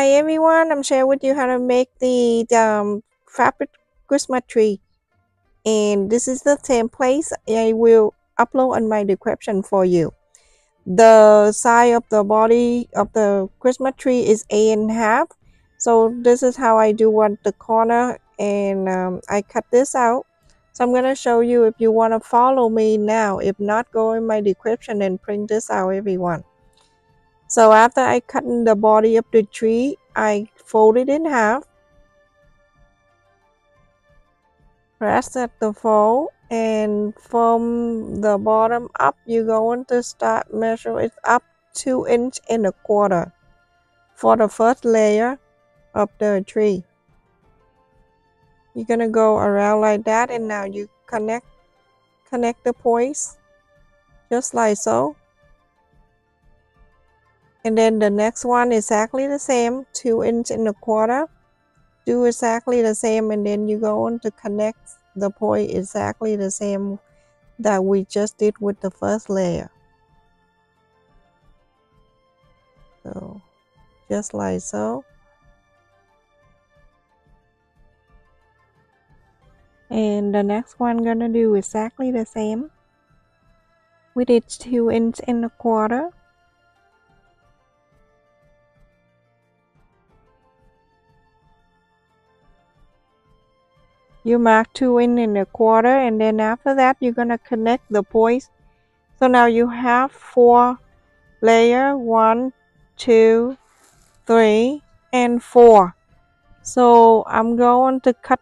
Hi everyone, I'm sharing with you how to make the fabric Christmas tree, and this is the template I will upload on my description for you. The size of the body of the Christmas tree is 8.5, so this is how I do at the corner, and I cut this out. So I'm gonna show you if you want to follow me now. If not, go in my description and print this out, everyone. So after I cut the body of the tree, I fold it in half, press at the fold, and from the bottom up, you're going to start measure it up 2.25 inches for the first layer of the tree. You're gonna go around like that, and now you connect the points just like so. And then the next one is exactly the same, 2.25 inches. Do exactly the same, and then you go on to connect the point exactly the same that we just did with the first layer. So just like so. And the next one gonna do exactly the same. We did 2.25 inches. You mark 2.25 inches, and then after that you're gonna connect the points. So now you have 4 layers, 1, 2, 3, and 4. So I'm going to cut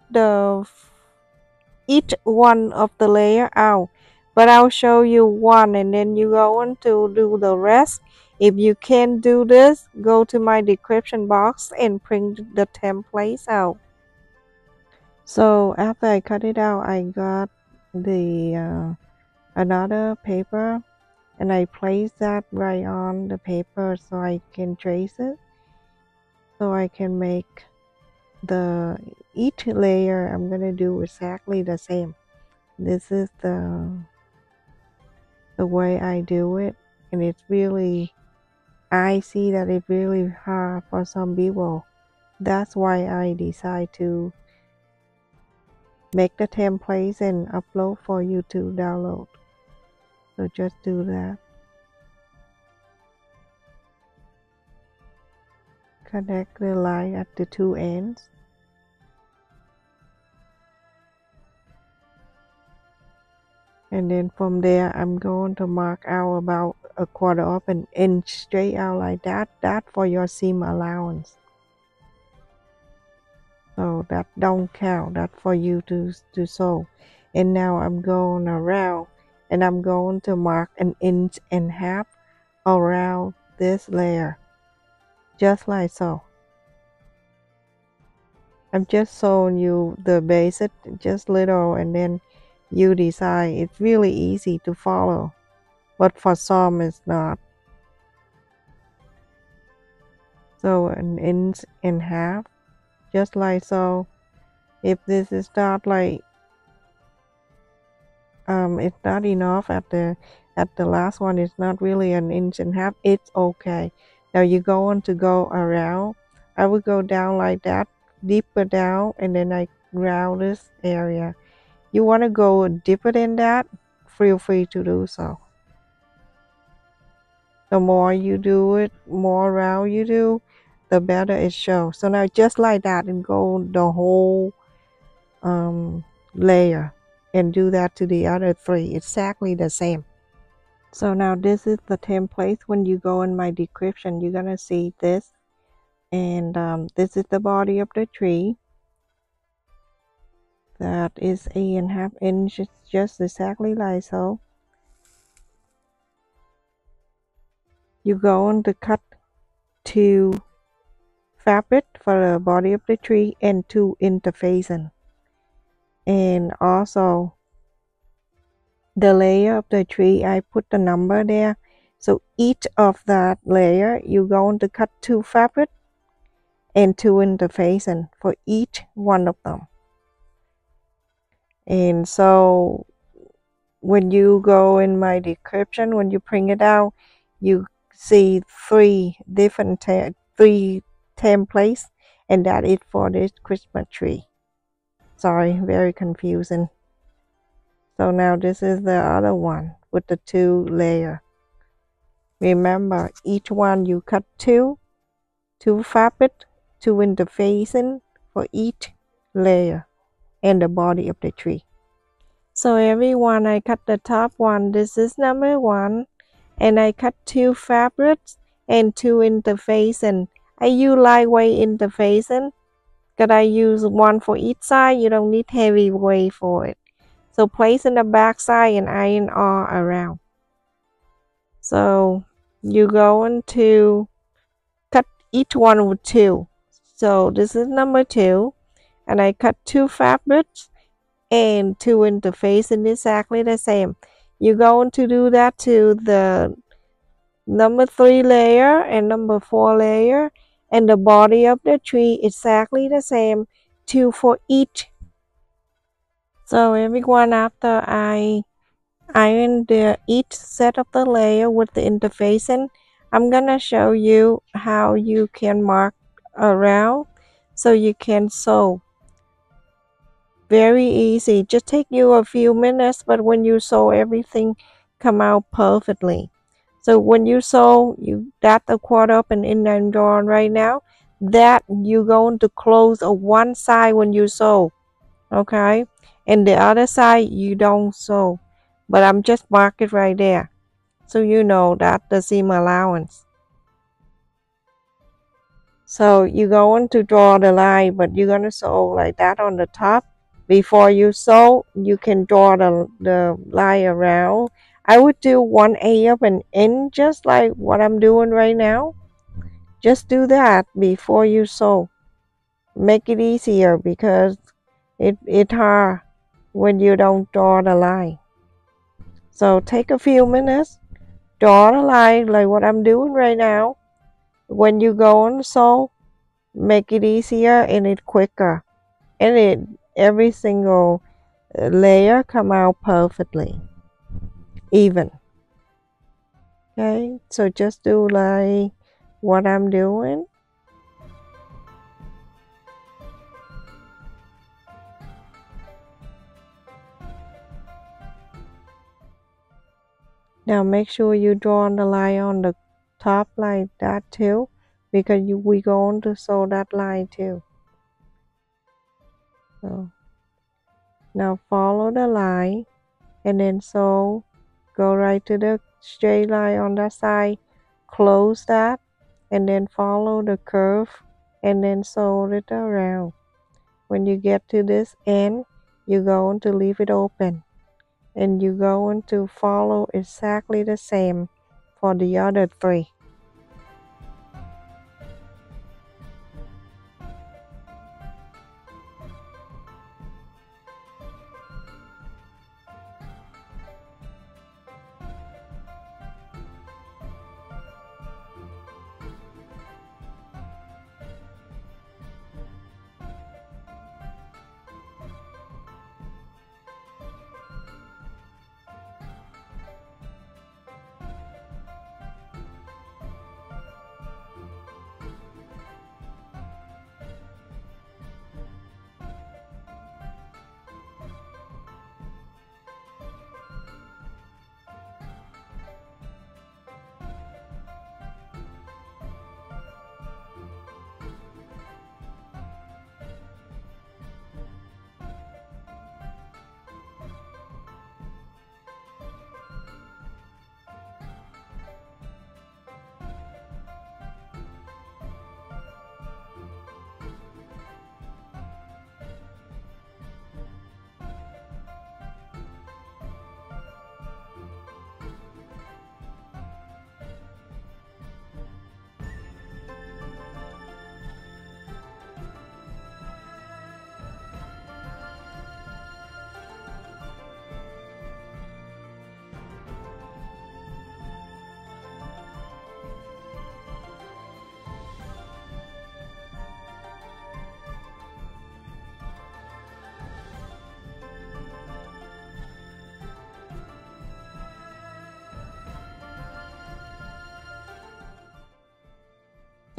each one of the layer out, but I'll show you one, and then you go on to do the rest. If you can't do this, go to my description box and print the templates out. So after I cut it out, I got the another paper, and I place that right on the paper so I can trace it, so I can make each layer. I'm gonna do exactly the same. This is the way I do it, and it's really, I see that it's really hard for some people. That's why I decide to make the templates and upload for you to download. So just do that. Connect the line at the 2 ends. And then from there, I'm going to mark out about 1/4 inch straight out like that. That for your seam allowance. So that don't count. That for you to sew. And now I'm going around, and I'm going to mark 1.5 inches around this layer, just like so. I'm just showing you the basic, just little, and then you decide. It's really easy to follow, but for some it's not. So 1.5 inches, just like so. If this is not like it's not enough at the last one, it's not really 1.5 inches, it's okay. Now you go on to go around. I would go down like that, deeper down, and then I round this area. You want to go deeper than that, feel free to do so. The more you do it, more round you do, the better it shows. So now just like that, and go the whole layer, and do that to the other 3, exactly the same. So now this is the template. When you go in my description, you're gonna see this, and this is the body of the tree. That is 8.5 inches, just exactly like so. You go on to cut 2 fabric for the body of the tree and 2 interfacing, and also the layer of the tree, I put the number there. So each of that layer, you're going to cut 2 fabric and 2 interfacing for each one of them. And so when you go in my description, when you print it out, you see 3 different templates, and that is for this Christmas tree. Sorry, very confusing. So now this is the other one with the 2 layer. Remember, each one you cut 2 fabric, 2 interfacing for each layer and the body of the tree. So every one I cut the top one. This is number 1, and I cut 2 fabrics and 2 interfacing. I use lightweight interfacing because I use 1 for each side. You don't need heavy weight for it. So place in the back side and iron all around. So you're going to cut each one with 2. So this is number 2, and I cut 2 fabrics and 2 interfacing exactly the same. You're going to do that to the number 3 layer and number 4 layer, and the body of the tree exactly the same, 2 for each. So everyone, after I iron each set of the layer with the interfacing, I'm gonna show you how you can mark around so you can sew. Very easy, just take you a few minutes, but when you sew, everything come out perfectly. So when you sew, you got the quarter up and in and drawn right now, that you're going to close on one side when you sew, okay, and the other side you don't sew, but I'm just mark it right there so you know that the seam allowance. So you're going to draw the line, but you're going to sew like that on the top. Before you sew, you can draw the line around. I would do 1/8 of an inch, just like what I'm doing right now. Just do that before you sew. Make it easier because it's hard when you don't draw the line. So take a few minutes, draw the line like what I'm doing right now. When you go on sew, make it easier and it's quicker, and every single layer come out perfectly even. Okay, so just do like what I'm doing. Now make sure you draw on the line on the top like that too, because we going to sew that line too. So now follow the line and then sew, go right to the straight line on that side, close that, and then follow the curve and then sew it around. When you get to this end, you're going to leave it open, and you're going to follow exactly the same for the other 3.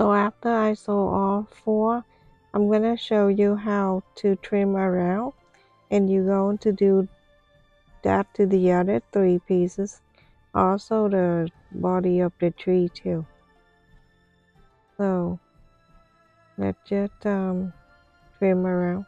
So after I sew all 4, I'm gonna show you how to trim around, and you're going to do that to the other 3 pieces, also the body of the tree too. So let's just trim around.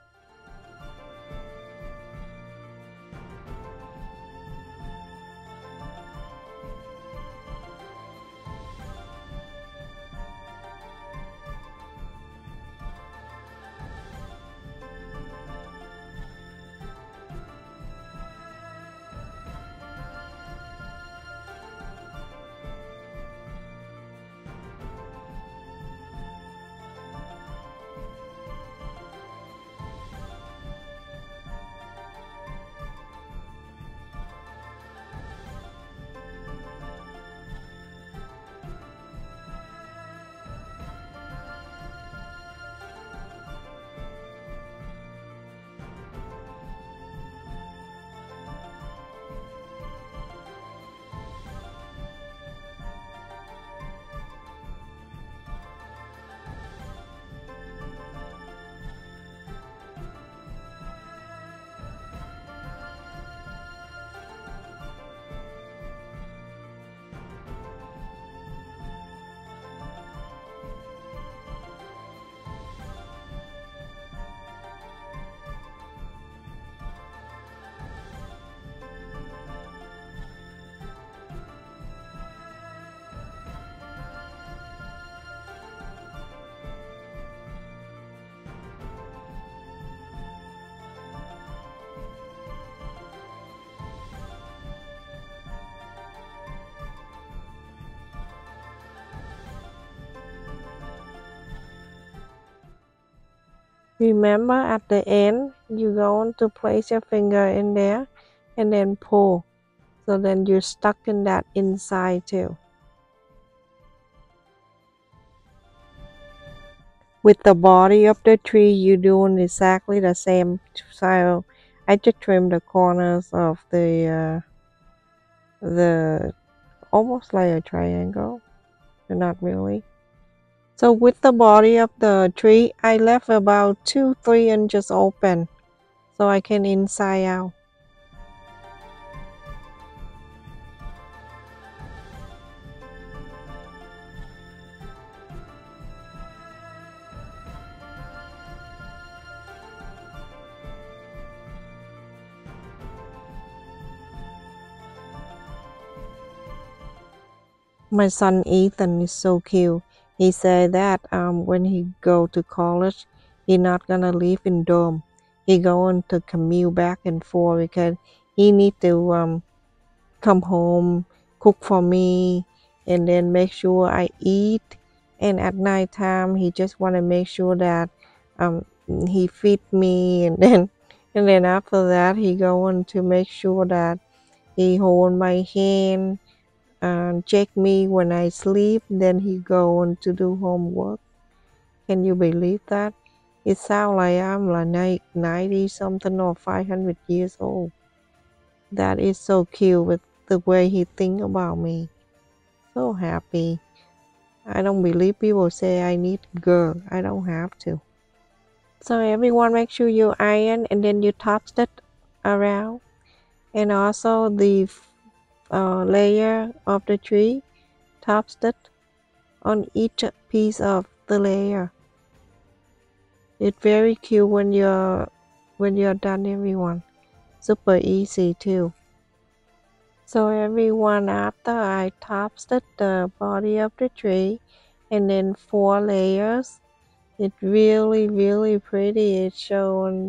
Remember, at the end, you're going to place your finger in there and then pull. So then you're stuck in that inside too. With the body of the tree, you're doing exactly the same. So I just trim the corners of the almost like a triangle, but not really. So with the body of the tree, I left about 2-3 inches open, so I can inside out. My son Ethan is so cute. He said that when he go to college, he not gonna live in dorm. He going to commute back and forth because he need to come home, cook for me, and then make sure I eat. And at night time, he just want to make sure that he feed me, and then after that, he going to make sure that he hold my hand and check me when I sleep. Then he go on to do homework. Can you believe that? It sounds like I'm like 90 something or 500 years old. That is so cute with the way he think about me. So happy. I don't believe people say I need a girl. I don't have to. So everyone, make sure you iron and then you top stitch around. And also the layer of the tree, top stitch on each piece of the layer. It's very cute when you're done, everyone. Super easy too. So everyone, after I top stitch the body of the tree and then 4 layers, it's really pretty. It's showing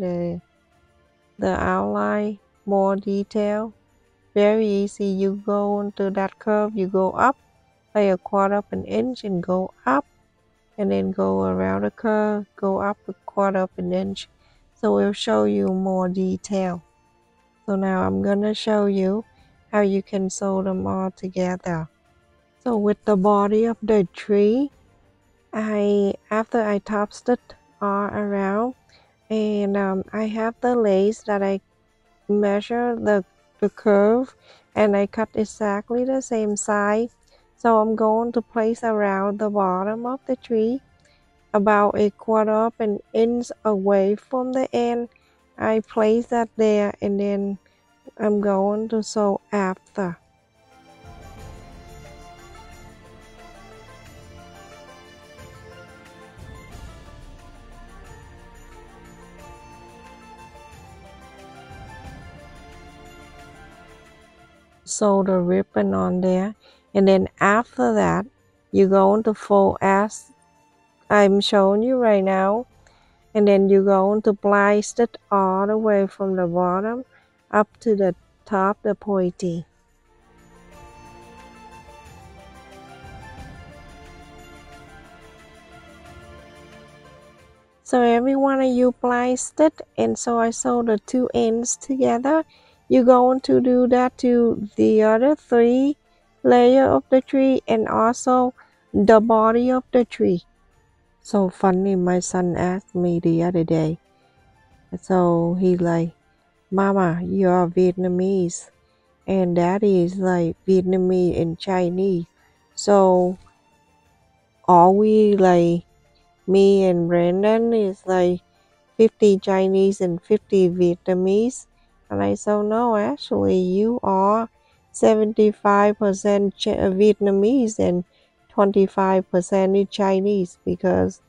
the outline, more detail. Very easy. You go into that curve, you go up like a 1/4 of an inch and go up, and then go around the curve, go up a 1/4 of an inch. So we'll show you more detail. So now I'm gonna show you how you can sew them all together. So with the body of the tree, after I top stitch all around, and I have the lace that I measure the curve, and I cut exactly the same size. So I'm going to place around the bottom of the tree, about a quarter of an inch away from the end. I place that there, and then I'm going to sew after. Sew the ribbon on there, and then after that you're going to fold as I'm showing you right now, and then you're going to blind it all the way from the bottom up to the top, the pointy. So every one of you blind it, and so I sew the two ends together. You're going to do that to the other 3 layers of the tree and also the body of the tree. So funny, my son asked me the other day. So he's like, Mama, you're Vietnamese, and Daddy is like Vietnamese and Chinese. So are we like, me and Brandon is like 50 Chinese and 50 Vietnamese? And I said, no, actually you are 75% Vietnamese and 25% Chinese, because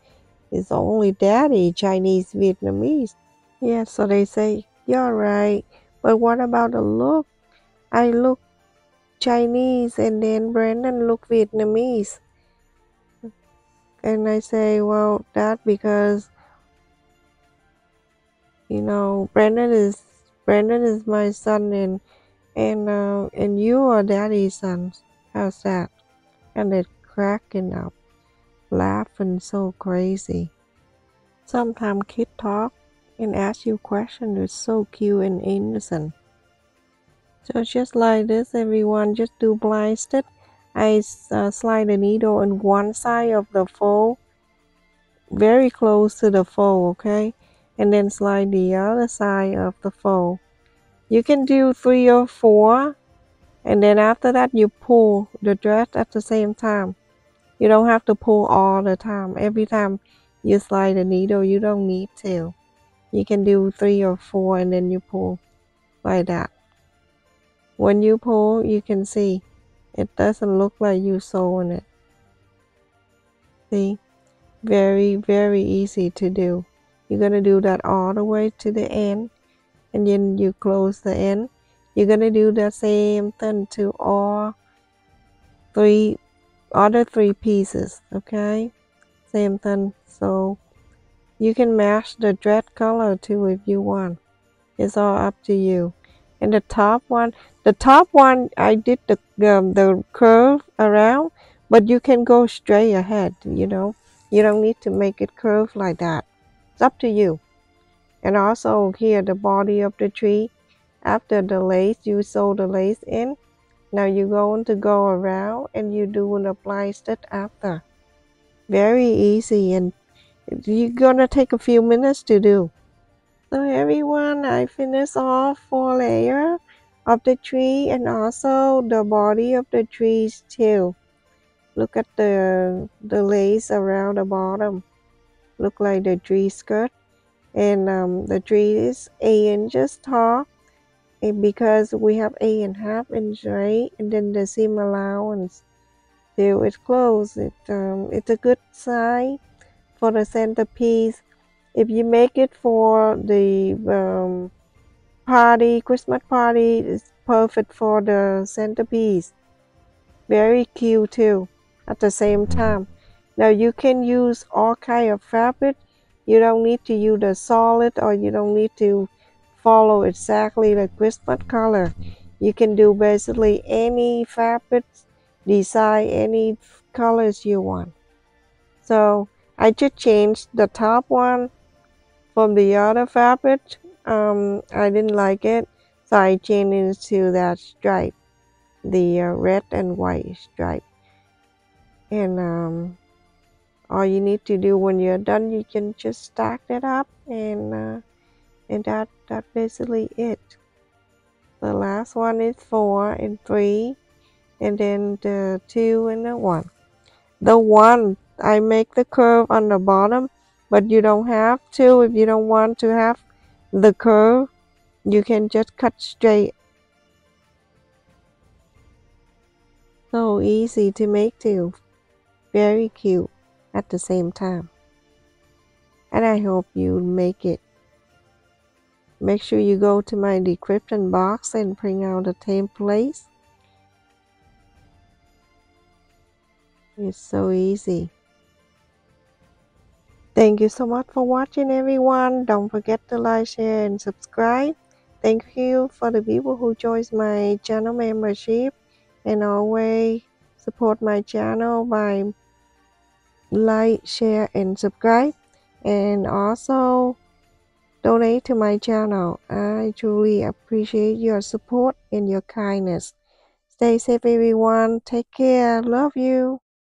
it's only Daddy Chinese Vietnamese. Yeah, so they say, you're right, but what about the look? I look Chinese and then Brandon look Vietnamese. And I say, well, that because, you know, Brandon is my son, and you are Daddy's son. How's that? And they're cracking up, laughing so crazy. Sometimes kids talk and ask you questions. It's so cute and innocent. So just like this, everyone, just do blind stitch. I slide the needle on one side of the fold, very close to the fold, okay? And then slide the other side of the fold. You can do 3 or 4, and then after that you pull the thread at the same time. You don't have to pull all the time. Every time you slide the needle, you don't need to. You can do 3 or 4 and then you pull like that. When you pull, you can see it doesn't look like you sewing it. See? Very, very easy to do. You're going to do that all the way to the end, and then you close the end. You're going to do the same thing to all other 3 pieces, okay? Same thing. So you can match the thread color too if you want. It's all up to you. And the top one I did the curve around, but you can go straight ahead, you know. You don't need to make it curve like that. It's up to you. And also here, the body of the tree, after the lace, you sew the lace in. Now you're going to go around and you do an blind stitch after. Very easy, and you're gonna take a few minutes to do. So everyone, I finished off 4 layers of the tree and also the body of the trees too. Look at the lace around the bottom. Look like the tree skirt. And the tree is 8 inches tall, and because we have 8.5 inch, right? And then the seam allowance till it's closed. It's a good size for the centerpiece. If you make it for the Christmas party, it's perfect for the centerpiece. Very cute too at the same time. Now you can use all kind of fabric. You don't need to use the solid, or you don't need to follow exactly the Christmas color. You can do basically any fabric, design any colors you want. So I just changed the top one from the other fabric. I didn't like it, so I changed it to that stripe, the red and white stripe. And all you need to do when you're done, you can just stack it up, and that basically it. The last one is 4 and 3, and then the 2 and the 1. The 1, I make the curve on the bottom, but you don't have to. If you don't want to have the curve, you can just cut straight. So easy to make too. Very cute at the same time. And I hope you make it. Make sure you go to my description box and print out the templates. It's so easy. Thank you so much for watching, everyone. Don't forget to like, share, and subscribe. Thank you for the people who joins my channel membership and always support my channel by like, share, and subscribe. And also donate to my channel. I truly appreciate your support and your kindness. Stay safe, everyone. Take care. Love you.